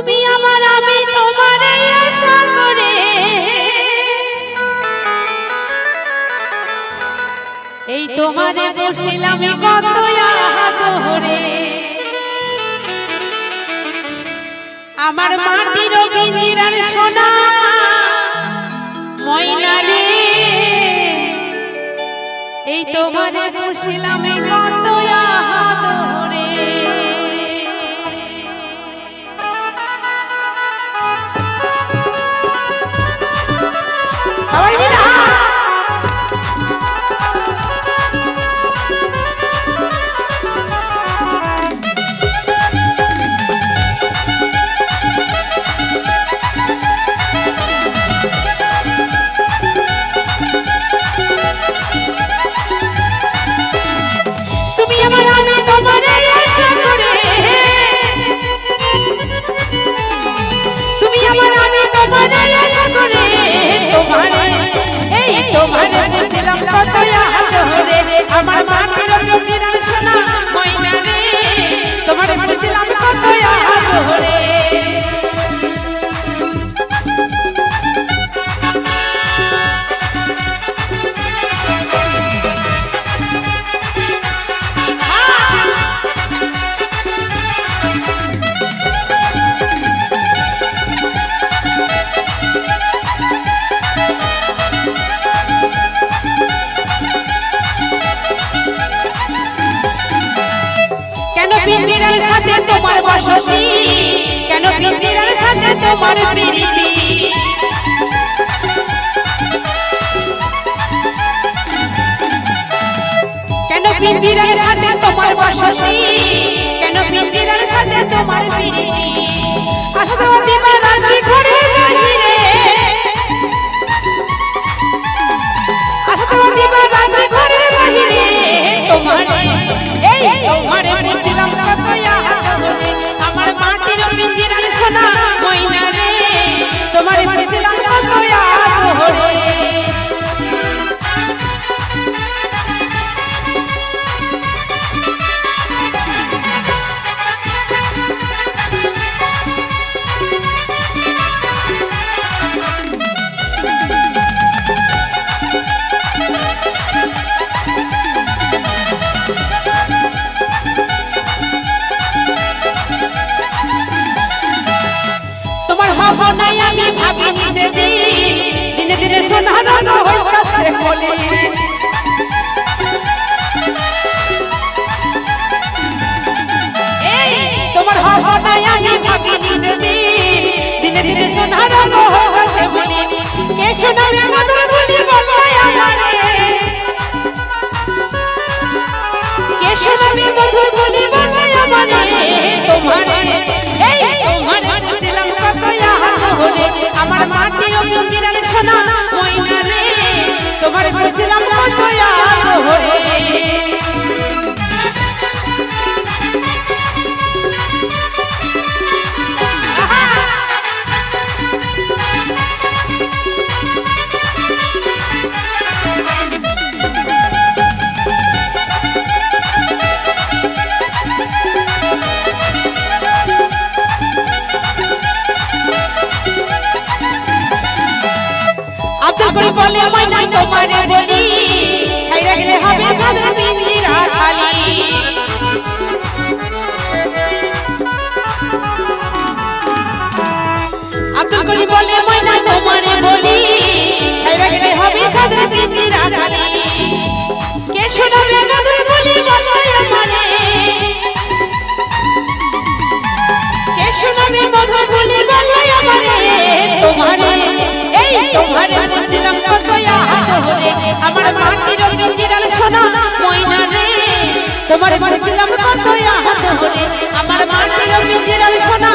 তুমি আমার আমি তোমারে আশা করে এই তোমারে বসিলাম কত আদরে আমার মাটির পিঞ্জিরার সোনা ময়না রে এই তোমারে বসিলাম কত আদরে সবাই মিলে আমার মাটির পিঞ্জিরার সোনা ময়না রে তোমারে বসিলাম কত আদরে পিঞ্জিরার সাথে তোমার বসতি কেন পিঞ্জিরার সাথে তোমার প্রীতি কেন পিঞ্জিরার সাথে তোমার বসতি কেন পিঞ্জিরার সাথে তোমার প্রীতি আসতে দিবা রাত্রি ঘরে বাহিরে আসতে দিবা রাত্রি ঘরে বাহিরে তোমারে এই তোমারে বসিলাম কত আদরে আমার মাটির পিঞ্জিরার সোনা ময়না রে তোমারে বসিলাম কত আদরে ভাবনাই আমি ভাবিনি সেদিন দিনে দিনে সোনার হইতাছে বলে তোমার ভাবনাই আমি ভাবিনি সেদিন দিনে দিনে সোনার হইতাছে বলে কে শোনাবে মধুর বলি বলবাই আমারে কে শোনাবে মধুর বলি বলবাই আমারে তোমারে এই তোমারে বসিলাম কত আদরে আমার মাটির পিঞ্জিরার সোনা ময়না রে তোমার বসিলাম কত আদরে আব্দুল বলে ময়না তোমারে বলি ছাইরা গেলে হবে সাদর পিঞ্জিরা খালি আব্দুল বলে ময়না তোমারে বলি ছাইরা গেলে হবে সাদর পিঞ্জিরা খালি কে শোনাবে মধুর বলি বলবাই আমারে কে শোনাবে মধুর বলি বলবাই আমারে তোমারে এই তোমারে বসিলাম কত আদরে আমার মাটির পিঞ্জিরার সোনা ময়না রে তোমারে বসিলাম কত আদরে আমার মাটির পিঞ্জিরার সোনা